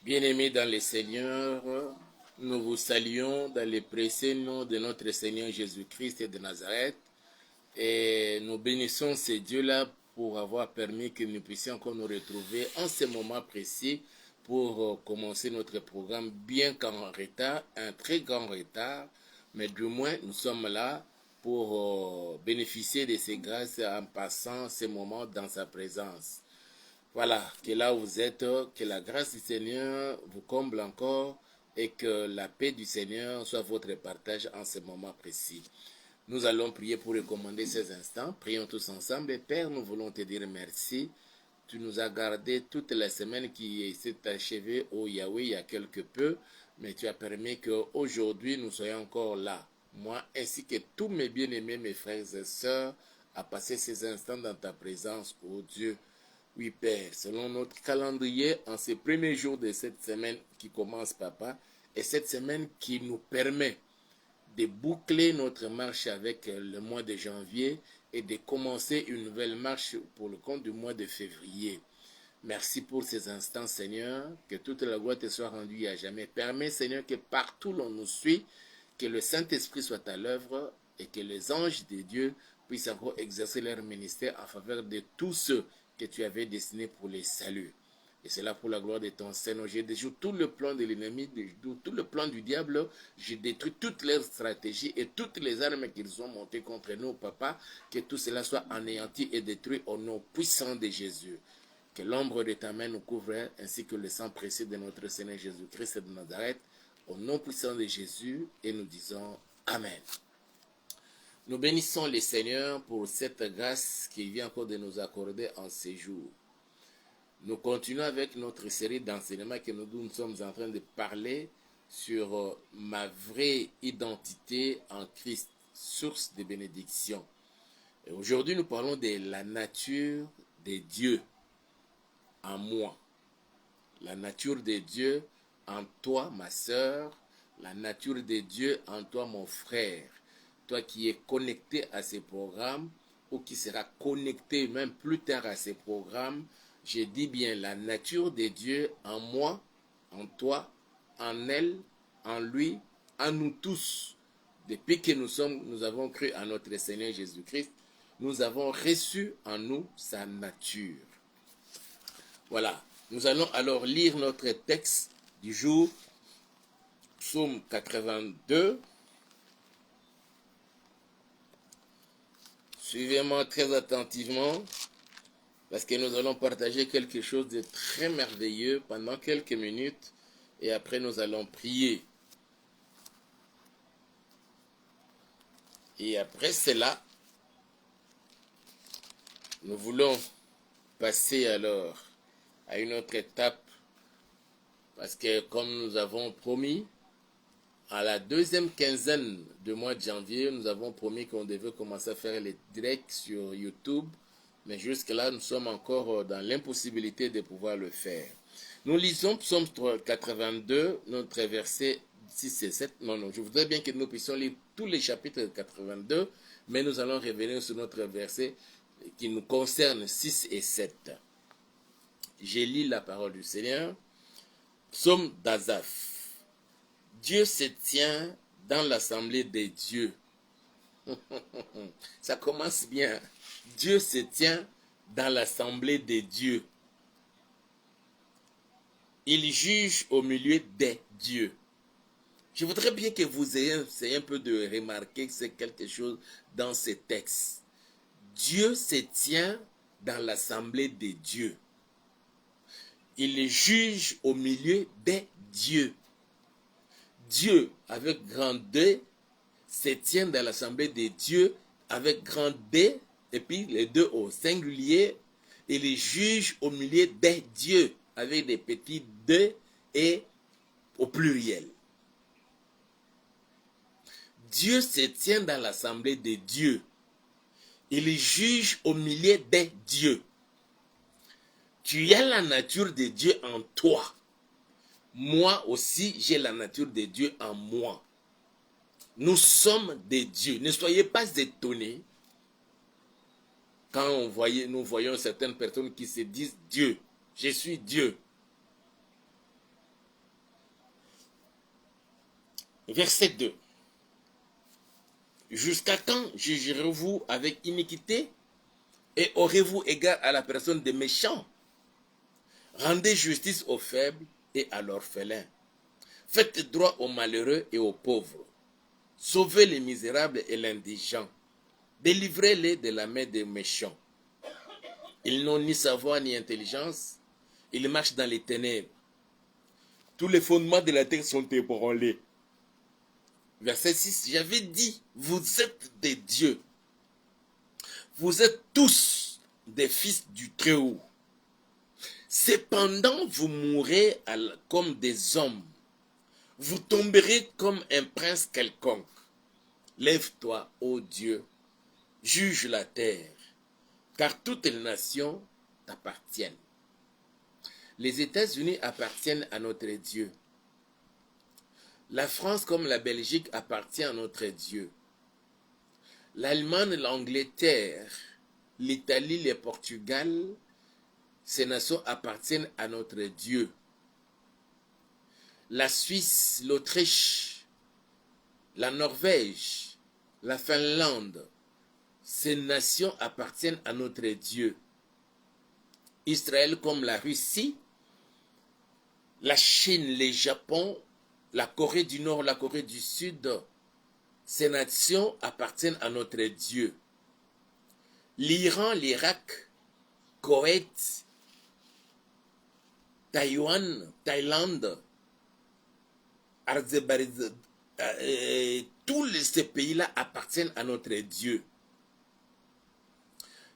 Bien-aimés dans le Seigneur, nous vous saluons dans le précieux nom de notre Seigneur Jésus-Christ de Nazareth et nous bénissons ce Dieu-là pour avoir permis que nous puissions encore nous retrouver en ce moment précis pour commencer notre programme, bien qu'en retard, un très grand retard, mais du moins nous sommes là pour bénéficier de ces grâces en passant ces moments dans sa présence. Voilà, que là où vous êtes, que la grâce du Seigneur vous comble encore et que la paix du Seigneur soit votre partage en ce moment précis. Nous allons prier pour recommander ces instants. Prions tous ensemble. Et Père, nous voulons te dire merci. Tu nous as gardé toute la semaine qui s'est achevée au Yahweh il y a quelque peu, mais tu as permis qu'aujourd'hui nous soyons encore là. Moi ainsi que tous mes bien-aimés, mes frères et sœurs, à passer ces instants dans ta présence, ô Dieu. Oui, Père, selon notre calendrier, en ces premiers jours de cette semaine qui commence, Papa, et cette semaine qui nous permet de boucler notre marche avec le mois de janvier et de commencer une nouvelle marche pour le compte du mois de février. Merci pour ces instants, Seigneur, que toute la gloire te soit rendue à jamais. Permets, Seigneur, que partout l'on nous suit, que le Saint-Esprit soit à l'œuvre et que les anges de Dieu puissent encore exercer leur ministère en faveur de tous ceux que tu avais destinés pour les saluts. Et c'est là pour la gloire de ton Seigneur. Je déjoue tout le plan de l'ennemi, tout le plan du diable. Je détruis toutes leurs stratégies et toutes les armes qu'ils ont montées contre nous, Papa. Que tout cela soit anéanti et détruit au nom puissant de Jésus. Que l'ombre de ta main nous couvre, ainsi que le sang précieux de notre Seigneur Jésus-Christ de Nazareth. Au nom puissant de Jésus, et nous disons Amen. Nous bénissons le Seigneur pour cette grâce qu'il vient encore de nous accorder en ces jours. Nous continuons avec notre série d'enseignements que nous sommes en train de parler sur ma vraie identité en Christ, source de bénédiction. Et aujourd'hui, nous parlons de la nature de Dieu en moi. La nature de Dieu en toi, ma sœur. La nature de Dieu en toi, mon frère. Toi qui es connecté à ces programmes ou qui sera connecté même plus tard à ces programmes, je dis bien la nature de Dieu en moi, en toi, en elle, en lui, en nous tous. Depuis que nous avons cru à notre Seigneur Jésus-Christ, nous avons reçu en nous sa nature. Voilà, nous allons alors lire notre texte du jour, Psaume 82. Suivez-moi très attentivement, parce que nous allons partager quelque chose de très merveilleux pendant quelques minutes, et après nous allons prier. Et après cela, nous voulons passer alors à une autre étape, parce que comme nous avons promis, à la deuxième quinzaine du mois de janvier, nous avons promis qu'on devait commencer à faire les directs sur YouTube, mais jusque-là, nous sommes encore dans l'impossibilité de pouvoir le faire. Nous lisons Psaume 82, notre verset 6 et 7. Non, je voudrais bien que nous puissions lire tous les chapitres de 82, mais nous allons revenir sur notre verset qui nous concerne 6 et 7. Je lis la parole du Seigneur. Psaume d'Asaph. Dieu se tient dans l'assemblée des dieux. Ça commence bien. Dieu se tient dans l'assemblée des dieux. Il juge au milieu des dieux. Je voudrais bien que vous ayez un peu de remarquer que c'est quelque chose dans ces textes. Dieu se tient dans l'assemblée des dieux. Il juge au milieu des dieux. Dieu, avec grand D, se tient dans l'assemblée des dieux avec grand D, et puis les deux au singulier, et les juge au milieu des dieux, avec des petits D et au pluriel. Dieu se tient dans l'assemblée des dieux. Il juge au milieu des dieux. Tu as la nature de Dieu en toi. Moi aussi, j'ai la nature de Dieu en moi. Nous sommes des dieux. Ne soyez pas étonnés quand nous voyons certaines personnes qui se disent Dieu. Je suis Dieu. Verset 2. Jusqu'à quand jugerez-vous avec iniquité et aurez-vous égard à la personne des méchants? Rendez justice aux faibles et à l'orphelin. Faites droit aux malheureux et aux pauvres. Sauvez les misérables et l'indigent. Délivrez-les de la main des méchants. Ils n'ont ni savoir ni intelligence. Ils marchent dans les ténèbres. Tous les fondements de la terre sont ébranlés. Verset 6. J'avais dit, vous êtes des dieux. Vous êtes tous des fils du Très-Haut. Cependant, vous mourrez comme des hommes. Vous tomberez comme un prince quelconque. Lève-toi, ô Dieu, juge la terre, car toutes les nations t'appartiennent. Les États-Unis appartiennent à notre Dieu. La France comme la Belgique appartient à notre Dieu. L'Allemagne, l'Angleterre, l'Italie, le Portugal, ces nations appartiennent à notre Dieu. La Suisse, l'Autriche, la Norvège, la Finlande, ces nations appartiennent à notre Dieu. Israël comme la Russie, la Chine, le Japon, la Corée du Nord, la Corée du Sud, ces nations appartiennent à notre Dieu. L'Iran, l'Irak, Koweït, Taïwan, Thaïlande, tous ces pays-là appartiennent à notre Dieu.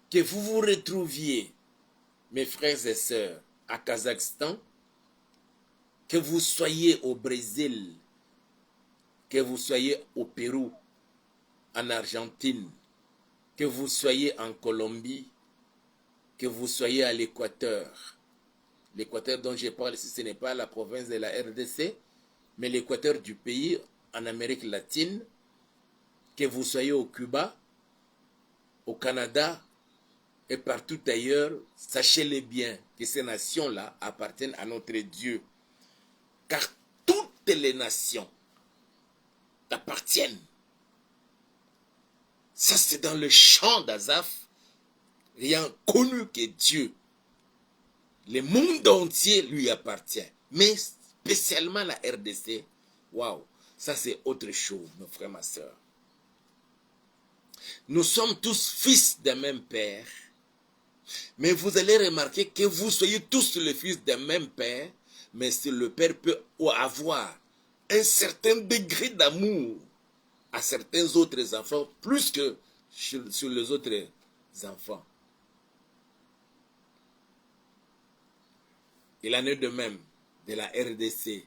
Que vous vous retrouviez, mes frères et sœurs, à Kazakhstan, que vous soyez au Brésil, que vous soyez au Pérou, en Argentine, que vous soyez en Colombie, que vous soyez à l'Équateur. L'Équateur dont je parle ici, ce n'est pas la province de la RDC, mais l'Équateur du pays en Amérique latine, que vous soyez au Cuba, au Canada et partout ailleurs, sachez-le bien que ces nations-là appartiennent à notre Dieu. Car toutes les nations t'appartiennent. Ça, c'est dans le chant d'Asaph, ayant connu que Dieu, le monde entier lui appartient. Mais spécialement la RDC, waouh, ça c'est autre chose, mes frères, ma soeur. Nous sommes tous fils d'un même père, mais vous allez remarquer que vous soyez tous les fils d'un même père, mais si le père peut avoir un certain degré d'amour à certains autres enfants, plus que sur les autres enfants. Il en est de même de la RDC.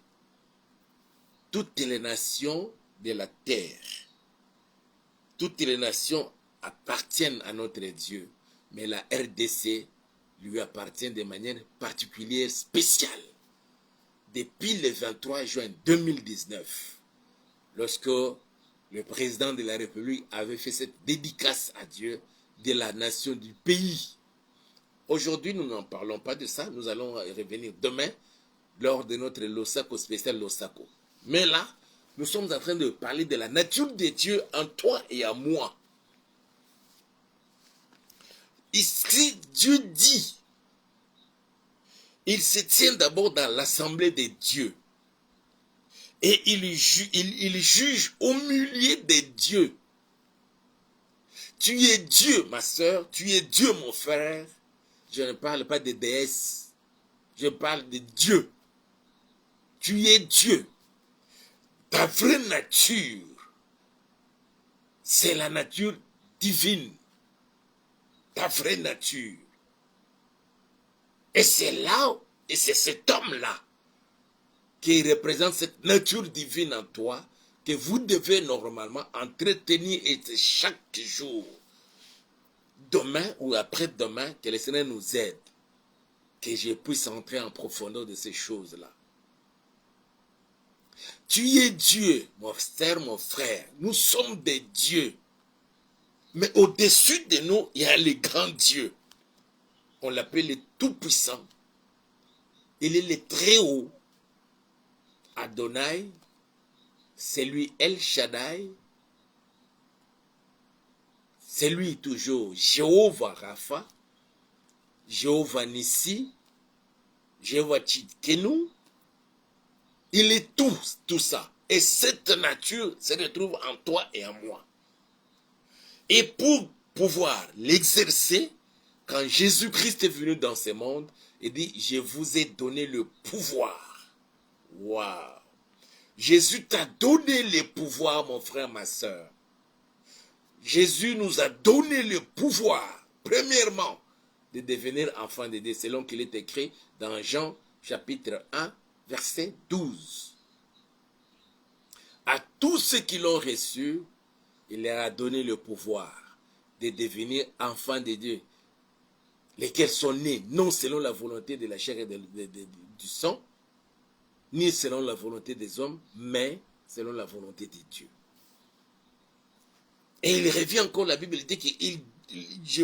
Toutes les nations de la terre, toutes les nations appartiennent à notre Dieu, mais la RDC lui appartient de manière particulière, spéciale. Depuis le 23 juin 2019, lorsque le président de la République avait fait cette dédicace à Dieu de la nation du pays. Aujourd'hui, nous n'en parlons pas de ça. Nous allons revenir demain lors de notre Losako spécial Losako. Mais là, nous sommes en train de parler de la nature de Dieu en toi et en moi. Ici, Dieu dit, il se tient d'abord dans l'assemblée des dieux. Et il juge au milieu des dieux. Tu es Dieu, ma soeur, tu es Dieu, mon frère. Je ne parle pas de déesse, je parle de Dieu. Tu es Dieu. Ta vraie nature, c'est la nature divine. Ta vraie nature. Et c'est là, et c'est cet homme-là qui représente cette nature divine en toi que vous devez normalement entretenir et chaque jour. Demain ou après-demain, que le Seigneur nous aide, que je puisse entrer en profondeur de ces choses-là. Tu es Dieu, mon frère, mon frère. Nous sommes des dieux. Mais au-dessus de nous, il y a le grand Dieu. On l'appelle le Tout-Puissant. Il est le Très-Haut. Adonai, c'est lui El Shaddai, c'est lui toujours Jéhovah Rapha, Jéhovah Nissi, Jéhovah Tchidkenu. Il est tout ça. Et cette nature se retrouve en toi et en moi. Et pour pouvoir l'exercer, quand Jésus-Christ est venu dans ce monde, il dit, je vous ai donné le pouvoir. Waouh! Jésus t'a donné le pouvoir, mon frère, ma soeur. Jésus nous a donné le pouvoir, premièrement, de devenir enfants de Dieu, selon qu'il est écrit dans Jean chapitre 1, verset 12. À tous ceux qui l'ont reçu, il leur a donné le pouvoir de devenir enfants de Dieu, lesquels sont nés non selon la volonté de la chair et du sang, ni selon la volonté des hommes, mais selon la volonté de Dieu. Et il revient encore, la Bible dit que je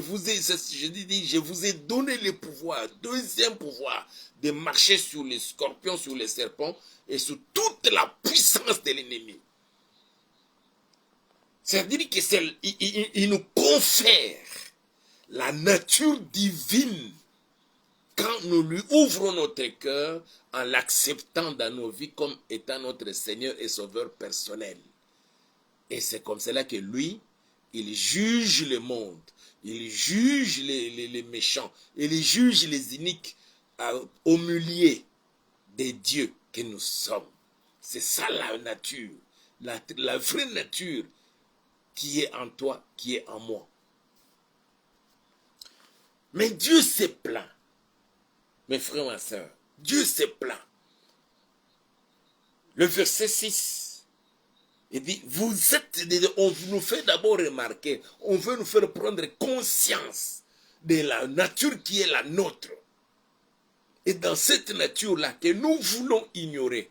vous ai donné le pouvoir, deuxième pouvoir, de marcher sur les scorpions, sur les serpents et sur toute la puissance de l'ennemi. C'est-à-dire qu'il nous confère la nature divine quand nous lui ouvrons notre cœur en l'acceptant dans nos vies comme étant notre Seigneur et Sauveur personnel. Et c'est comme cela que lui, il juge le monde, il juge les méchants, il juge les iniques au milieu des dieux que nous sommes. C'est ça la nature, la vraie nature qui est en toi, qui est en moi. Mais Dieu s'est plaint, mes frères, ma soeur, Dieu s'est plaint. Le verset 6, il dit, on nous fait d'abord remarquer, on veut nous faire prendre conscience de la nature qui est la nôtre. Et dans cette nature-là que nous voulons ignorer,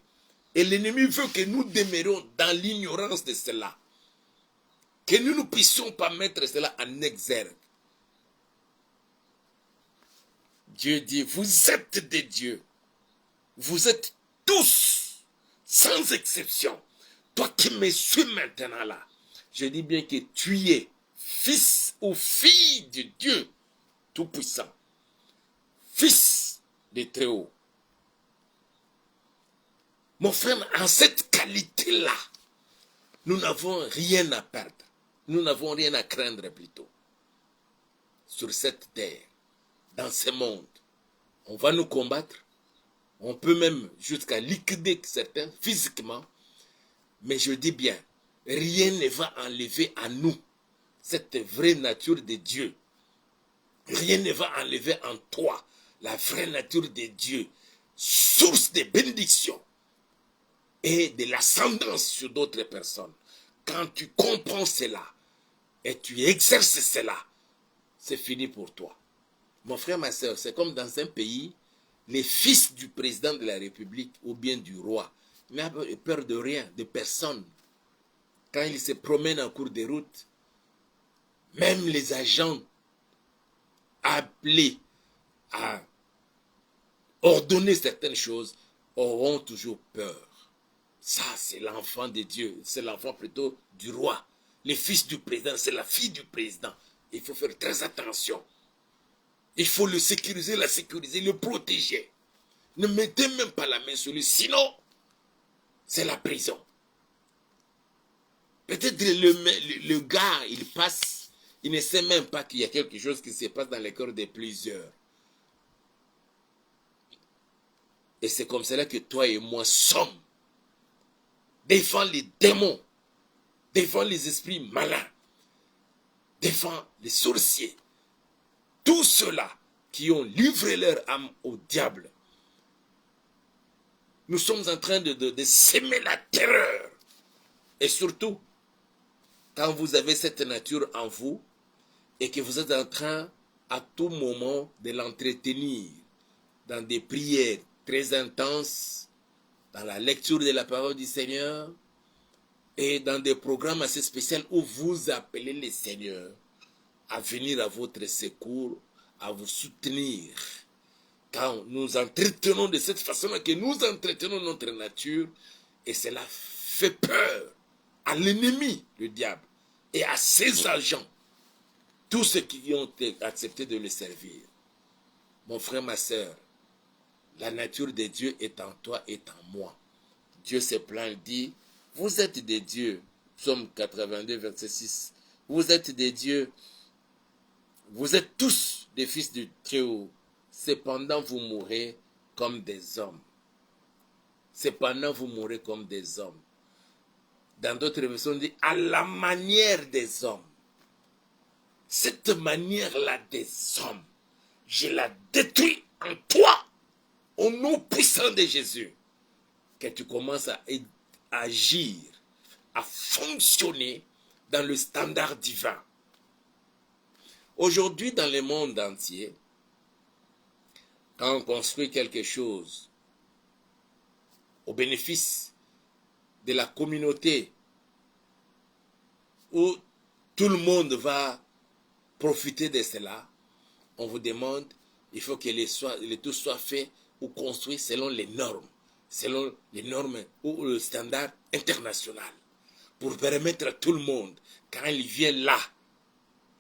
et l'ennemi veut que nous demeurions dans l'ignorance de cela, que nous ne puissions pas mettre cela en exergue. Dieu dit, vous êtes des dieux. Vous êtes tous, sans exception. Toi qui me suis maintenant là, je dis bien que tu es fils ou fille de Dieu Tout-Puissant. Fils de Très-Haut. Mon frère, en cette qualité-là, nous n'avons rien à perdre. Nous n'avons rien à craindre plutôt. Sur cette terre, dans ce monde, on va nous combattre. On peut même jusqu'à liquider certains physiquement. Mais je dis bien, rien ne va enlever à nous cette vraie nature de Dieu. Rien ne va enlever en toi la vraie nature de Dieu, source de bénédiction et de l'ascendance sur d'autres personnes. Quand tu comprends cela et tu exerces cela, c'est fini pour toi. Mon frère, ma soeur, c'est comme dans un pays, les fils du président de la République ou bien du roi n'a peur de rien, de personne. Quand il se promène en cours de route, même les agents appelés à ordonner certaines choses auront toujours peur. Ça, c'est l'enfant de Dieu, c'est l'enfant plutôt du roi. Les fils du président, c'est la fille du président. Il faut faire très attention. Il faut le sécuriser, le protéger. Ne mettez même pas la main sur lui, sinon, c'est la prison. Peut-être le gars, il passe, il ne sait même pas qu'il y a quelque chose qui se passe dans le cœur de plusieurs. Et c'est comme cela que toi et moi sommes. Devant les démons, devant les esprits malins, devant les sorciers, tous ceux-là qui ont livré leur âme au diable. Nous sommes en train de s'aimer la terreur. Et surtout, quand vous avez cette nature en vous et que vous êtes en train à tout moment de l'entretenir dans des prières très intenses, dans la lecture de la parole du Seigneur et dans des programmes assez spéciaux où vous appelez le Seigneur à venir à votre secours, à vous soutenir. Quand nous entretenons de cette façon que nous entretenons notre nature, et cela fait peur à l'ennemi, le diable, et à ses agents, tous ceux qui ont accepté de le servir. Mon frère, ma soeur, la nature de Dieu est en toi et en moi. Dieu se plaint, dit, vous êtes des dieux. Psaume 82, verset 6. Vous êtes des dieux. Vous êtes tous des fils du Très-Haut. Cependant, vous mourrez comme des hommes. Cependant, vous mourrez comme des hommes. Dans d'autres versions, on dit, à la manière des hommes. Cette manière-là des hommes, je la détruis en toi, au nom puissant de Jésus. Que tu commences à agir, à fonctionner dans le standard divin. Aujourd'hui, dans le monde entier, quand on construit quelque chose au bénéfice de la communauté, où tout le monde va profiter de cela, on vous demande, il faut que les tout soit fait ou construit selon les normes ou le standard international, pour permettre à tout le monde, quand il vient là,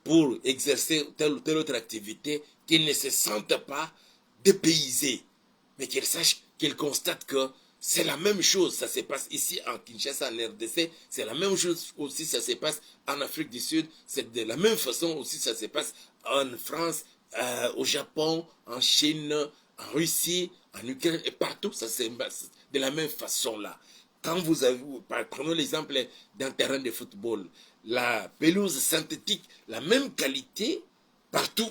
pour exercer telle ou telle autre activité, qu'il ne se sente pas dépaysé, mais qu'il sache, qu'il constate que c'est la même chose, ça se passe ici en Kinshasa, en RDC, c'est la même chose aussi, ça se passe en Afrique du Sud, c'est de la même façon aussi, ça se passe en France, au Japon, en Chine, en Russie, en Ukraine, et partout, ça se passe de la même façon là. Quand vous avez, prenons l'exemple d'un terrain de football, la pelouse synthétique, la même qualité, partout,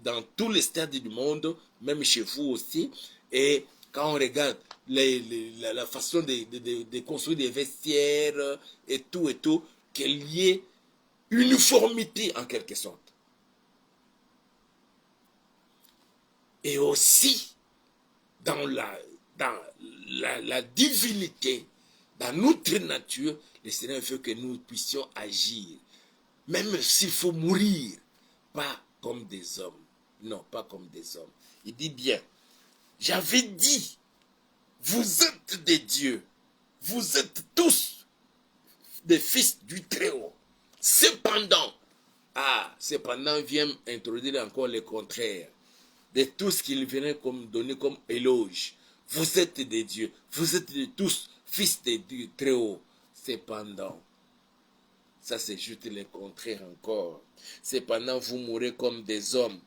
dans tous les stades du monde, même chez vous aussi, et quand on regarde la façon de construire des vestiaires et tout, qu'il y ait uniformité en quelque sorte. Et aussi, dans la divinité, dans notre nature, le Seigneur veut que nous puissions agir. Même s'il faut mourir, pas comme des hommes. Non, pas comme des hommes. Il dit bien, j'avais dit, vous êtes des dieux. Vous êtes tous des fils du Très-Haut. Cependant vient introduire encore le contraire de tout ce qu'il venait donner comme éloge. Vous êtes des dieux. Vous êtes tous fils du Très-Haut. Cependant, ça c'est juste le contraire encore. Cependant, vous mourrez comme des hommes.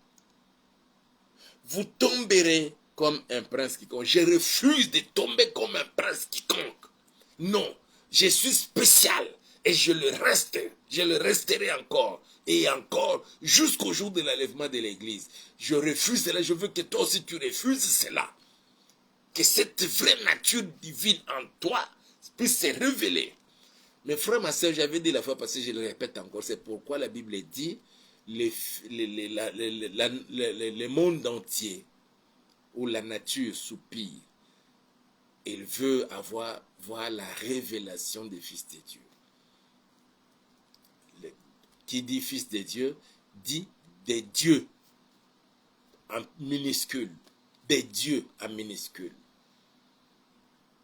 Vous tomberez comme un prince quiconque. Je refuse de tomber comme un prince quiconque. Non, je suis spécial et je le resterai encore et encore jusqu'au jour de l'enlèvement de l'église. Je refuse cela, je veux que toi aussi tu refuses cela. Que cette vraie nature divine en toi puisse se révéler. Mes frères, ma soeur, j'avais dit la fois passée, je le répète encore, c'est pourquoi la Bible dit le monde entier où la nature soupire, il veut voir la révélation des fils de Dieu. Qui dit fils de Dieu, dit des dieux en minuscule, des dieux en minuscule.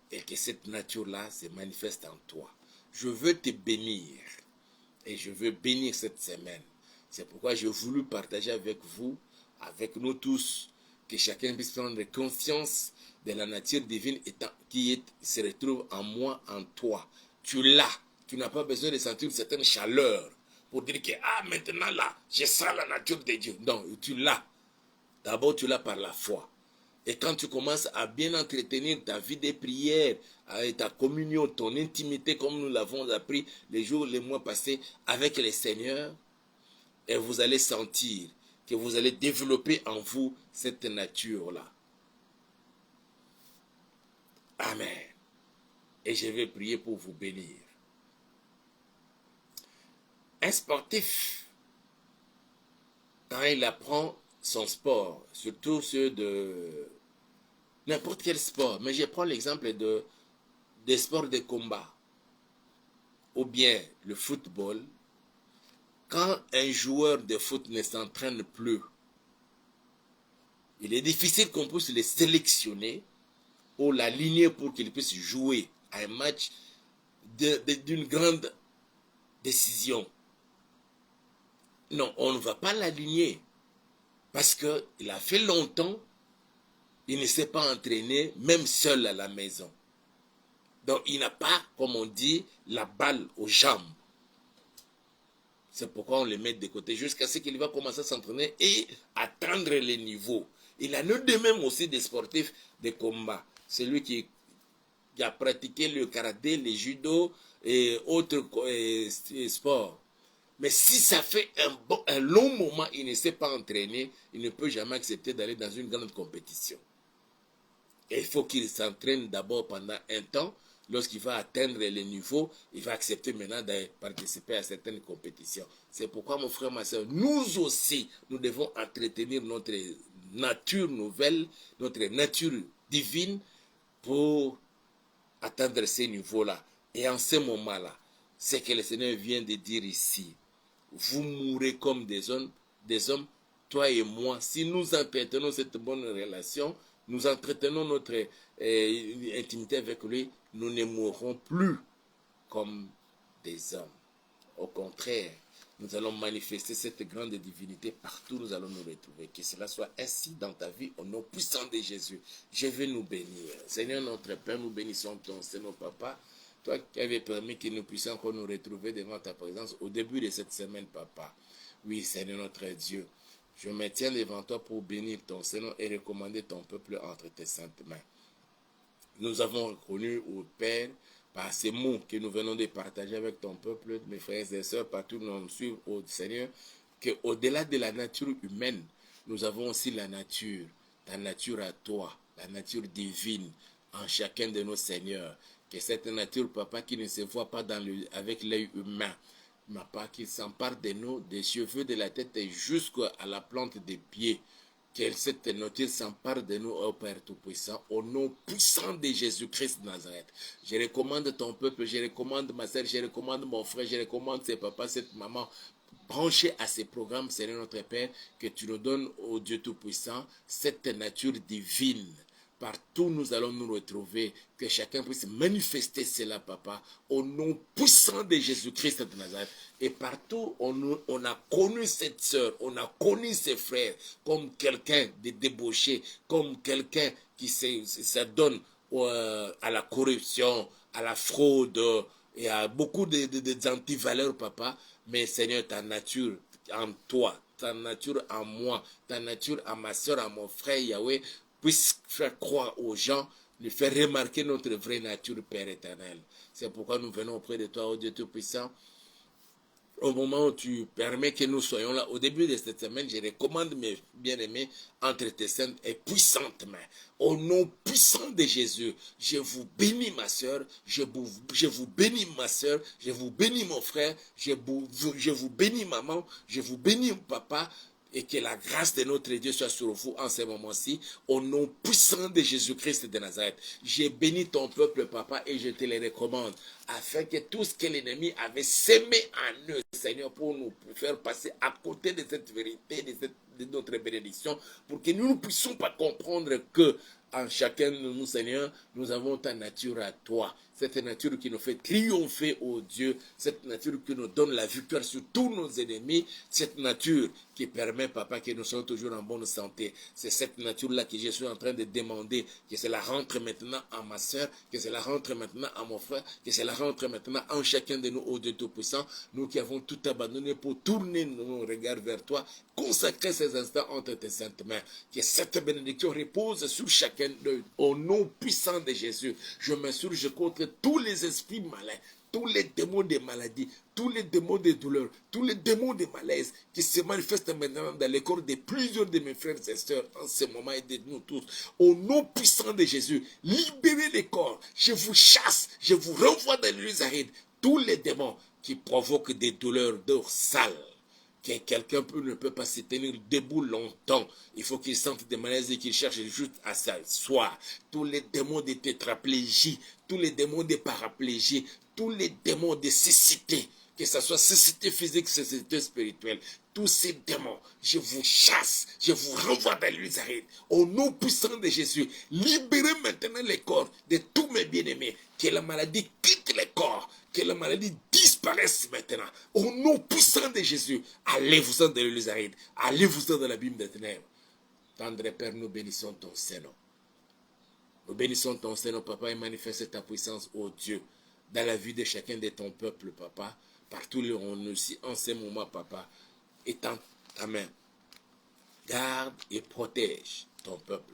Et que cette nature-là se manifeste en toi. Je veux te bénir et je veux bénir cette semaine. C'est pourquoi j'ai voulu partager avec vous, avec nous tous, que chacun puisse prendre conscience de la nature divine qui se retrouve en moi, en toi. Tu l'as. Tu n'as pas besoin de sentir une certaine chaleur pour dire que maintenant là, je sens la nature de Dieu. Non, tu l'as. D'abord, tu l'as par la foi. Et quand tu commences à bien entretenir ta vie de prière, ta communion, ton intimité, comme nous l'avons appris les jours, les mois passés avec le Seigneur, et vous allez sentir que vous allez développer en vous cette nature-là. Amen. Et je vais prier pour vous bénir. Un sportif, quand il apprend son sport, surtout ceux de n'importe quel sport, mais je prends l'exemple des sports de combat, ou bien le football. Quand un joueur de foot ne s'entraîne plus, il est difficile qu'on puisse le sélectionner ou l'aligner pour qu'il puisse jouer à un match d'une grande décision. Non, on ne va pas l'aligner. Parce qu'il a fait longtemps, il ne s'est pas entraîné, même seul à la maison. Donc il n'a pas, comme on dit, la balle aux jambes. C'est pourquoi on le met de côté jusqu'à ce qu'il va commencer à s'entraîner et atteindre les niveaux. Il en est de même aussi des sportifs de combat. Celui qui a pratiqué le karaté, le judo et autres sports. Mais si ça fait un long moment, il ne s'est pas entraîné, il ne peut jamais accepter d'aller dans une grande compétition. Et il faut qu'il s'entraîne d'abord pendant un temps. Lorsqu'il va atteindre les niveaux, il va accepter maintenant de participer à certaines compétitions. C'est pourquoi, mon frère, ma soeur, nous aussi, nous devons entretenir notre nature nouvelle, notre nature divine pour atteindre ces niveaux-là. Et en ce moment-là, ce que le Seigneur vient de dire ici, vous mourrez comme des hommes, toi et moi. Si nous entretenons cette bonne relation, nous entretenons notre intimité avec lui, nous ne mourrons plus comme des hommes. Au contraire, nous allons manifester cette grande divinité partout où nous allons nous retrouver. Que cela soit ainsi dans ta vie, au nom puissant de Jésus. Je vais nous bénir. Seigneur notre Père, nous bénissons ton Seigneur Papa. Toi qui avais permis que nous puissions encore nous retrouver devant ta présence au début de cette semaine, Papa. Oui, Seigneur notre Dieu, je me tiens devant toi pour bénir ton Seigneur et recommander ton peuple entre tes saintes mains. Nous avons reconnu au Père, par ces mots que nous venons de partager avec ton peuple, mes frères et sœurs, partout où nous suivons au Seigneur, qu'au-delà de la nature humaine, nous avons aussi la nature, ta nature à toi, la nature divine en chacun de nos seigneurs. Que cette nature, Papa, qui ne se voit pas avec l'œil humain, Papa, qui s'empare de nous, des cheveux de la tête jusqu'à la plante des pieds, que cette nature s'empare de nous, ô Père Tout-Puissant, au nom puissant de Jésus-Christ de Nazareth. Je recommande ton peuple, je recommande ma soeur, je recommande mon frère, je recommande ses papas, cette maman, branchés à ces programmes, Seigneur notre Père, que tu nous donnes, ô Dieu Tout-Puissant, cette nature divine. Partout où nous allons nous retrouver, que chacun puisse manifester cela, Papa, au nom puissant de Jésus-Christ de Nazareth. Et partout, on a connu cette sœur, on a connu ses frères comme quelqu'un de débauché, comme quelqu'un qui s'adonne à la corruption, à la fraude et à beaucoup d'antivaleurs, Papa. Mais Seigneur, ta nature en toi, ta nature en moi, ta nature en ma soeur, en mon frère Yahweh, puisse faire croire aux gens, lui faire remarquer notre vraie nature, Père éternel. C'est pourquoi nous venons auprès de toi, ô Dieu Tout-Puissant. Au moment où tu permets que nous soyons là, au début de cette semaine, je recommande mes bien-aimés entre tes saintes et puissantes mains. Au nom puissant de Jésus, je vous bénis ma soeur, je vous bénis ma soeur, je vous bénis mon frère, je vous bénis maman, je vous bénis papa. Et que la grâce de notre Dieu soit sur vous en ce moment-ci, au nom puissant de Jésus-Christ de Nazareth. J'ai béni ton peuple, Papa, et je te le recommande, afin que tout ce que l'ennemi avait sémé en eux, Seigneur, pour nous faire passer à côté de cette vérité, de notre bénédiction, pour que nous ne puissions pas comprendre que en chacun de nous, Seigneur, nous avons ta nature à toi. Cette nature qui nous fait triompher, ô Dieu. Cette nature qui nous donne la victoire sur tous nos ennemis. Cette nature qui permet, Papa, que nous soyons toujours en bonne santé. C'est cette nature-là que je suis en train de demander que cela rentre maintenant en ma soeur, que cela rentre maintenant en mon frère, que cela rentre maintenant en chacun de nous, ô Dieu Tout-Puissant. Nous qui avons tout abandonné pour tourner nos regards vers toi, consacrer ces instants entre tes saintes mains. Que cette bénédiction repose sur chacun d'eux. Au nom puissant de Jésus, je m'insurge contre tous les esprits malins, tous les démons des maladies, tous les démons des douleurs, tous les démons des malaises qui se manifestent maintenant dans les corps de plusieurs de mes frères et sœurs en ce moment et de nous tous. Au nom puissant de Jésus, libérez les corps. Je vous chasse, je vous renvoie dans l'Église tous les démons qui provoquent des douleurs dorsales. Que quelqu'un ne peut pas se tenir debout longtemps. Il faut qu'il sente des malaises et qu'il cherche juste à s'asseoir. Tous les démons de tétraplégie, tous les démons de paraplégie, tous les démons de cécité, que ce soit cécité physique, cécité spirituelle, tous ces démons, je vous chasse, je vous renvoie dans l'Israël. Au nom puissant de Jésus, libérez maintenant les corps de tous mes bien-aimés. Que la maladie quitte les corps, que la maladie disparaisse maintenant. Au nom puissant de Jésus, allez-vous-en de l'Élisaride, allez-vous-en de l'abîme des ténèbres. Tendre Père, nous bénissons ton Seigneur. Nous bénissons ton Seigneur, Papa, et manifeste ta puissance, ô Dieu, dans la vie de chacun de ton peuple, Papa, partout où on est aussi en ce moment, Papa, étends ta main. Garde et protège ton peuple.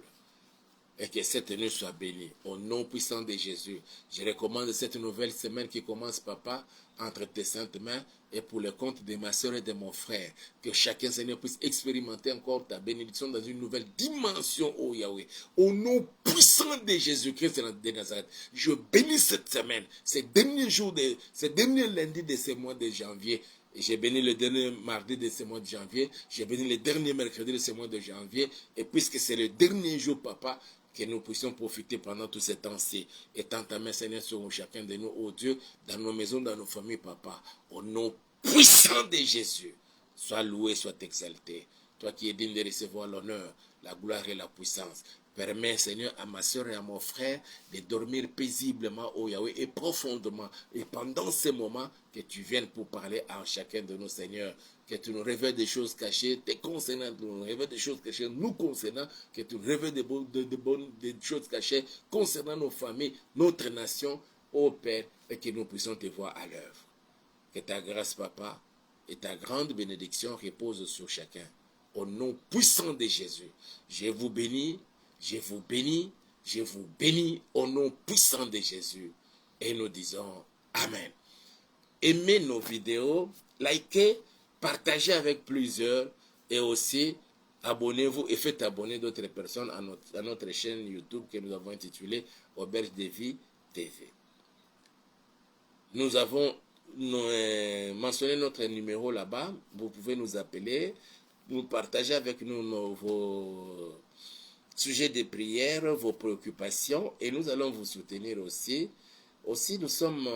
Et que cette nuit soit bénie. Au nom puissant de Jésus, je recommande cette nouvelle semaine qui commence, Papa, entre tes saintes mains et pour le compte de ma soeur et de mon frère. Que chacun, Seigneur, puisse expérimenter encore ta bénédiction dans une nouvelle dimension, oh Yahweh. Au nom puissant de Jésus-Christ de Nazareth, je bénis cette semaine, ces derniers jours, ces derniers lundis de ce mois de janvier. J'ai béni le dernier mardi de ce mois de janvier. J'ai béni le dernier mercredi de ce mois de janvier. Et puisque c'est le dernier jour, Papa, que nous puissions profiter pendant tout ce temps-ci. Étends ta main, Seigneur, sur chacun de nous, ô Dieu, dans nos maisons, dans nos familles, Papa. Au nom puissant de Jésus, sois loué, sois exalté. Toi qui es digne de recevoir l'honneur, la gloire et la puissance. Permets, Seigneur, à ma soeur et à mon frère de dormir paisiblement, ô Yahweh, et profondément. Et pendant ces moments, que tu viennes pour parler à chacun de nos Seigneurs. Que tu nous révèles des choses cachées, te concernant, tu nous révèles des choses cachées, nous concernant, que tu nous révèles des choses cachées concernant nos familles, notre nation, ô Père, et que nous puissions te voir à l'œuvre. Que ta grâce, Papa, et ta grande bénédiction reposent sur chacun. Au nom puissant de Jésus, je vous bénis. Je vous bénis, je vous bénis au nom puissant de Jésus. Et nous disons Amen. Aimez nos vidéos, likez, partagez avec plusieurs et aussi abonnez-vous et faites abonner d'autres personnes à notre chaîne YouTube que nous avons intitulée Auberge de Vie TV. Nous avons mentionné notre numéro là-bas. Vous pouvez nous appeler, nous partager avec nous vos sujets de prière, vos préoccupations, et nous allons vous soutenir aussi. Aussi, nous sommes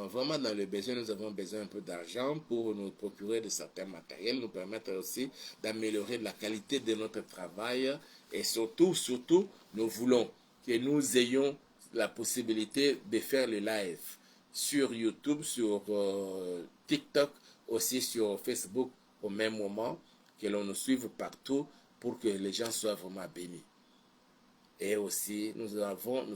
vraiment dans le besoin, nous avons besoin un peu d'argent pour nous procurer de certains matériels, nous permettre aussi d'améliorer la qualité de notre travail, et surtout, nous voulons que nous ayons la possibilité de faire le live sur YouTube, sur TikTok, aussi sur Facebook au même moment, que l'on nous suive partout pour que les gens soient vraiment bénis. Et aussi, nous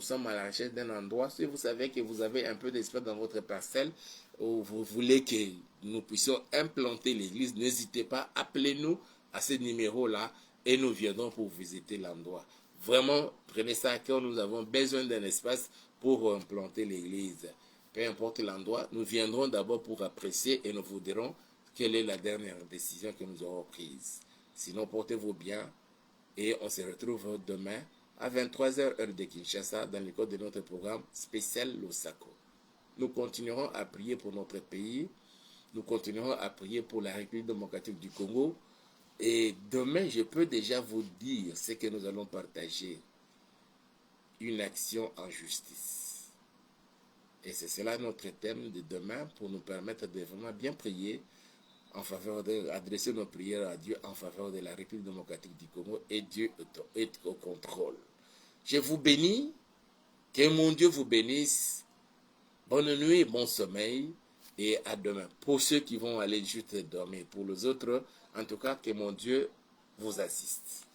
sommes à la recherche d'un endroit. Si vous savez que vous avez un peu d'espace dans votre parcelle, ou vous voulez que nous puissions implanter l'église, n'hésitez pas, appelez-nous à ce numéro-là et nous viendrons pour visiter l'endroit. Vraiment, prenez ça à cœur, nous avons besoin d'un espace pour implanter l'église. Peu importe l'endroit, nous viendrons d'abord pour apprécier et nous vous dirons quelle est la dernière décision que nous aurons prise. Sinon, portez-vous bien et on se retrouve demain à 23h heure de Kinshasa dans le cadre de notre programme spécial Losako. Nous continuerons à prier pour notre pays, nous continuerons à prier pour la République démocratique du Congo et demain je peux déjà vous dire ce que nous allons partager, une action en justice. Et c'est cela notre thème de demain pour nous permettre de vraiment bien prier en faveur d'adresser nos prières à Dieu en faveur de la République démocratique du Congo et Dieu est au contrôle. Je vous bénis, que mon Dieu vous bénisse. Bonne nuit, bon sommeil et à demain. Pour ceux qui vont aller juste dormir, pour les autres, en tout cas, que mon Dieu vous assiste.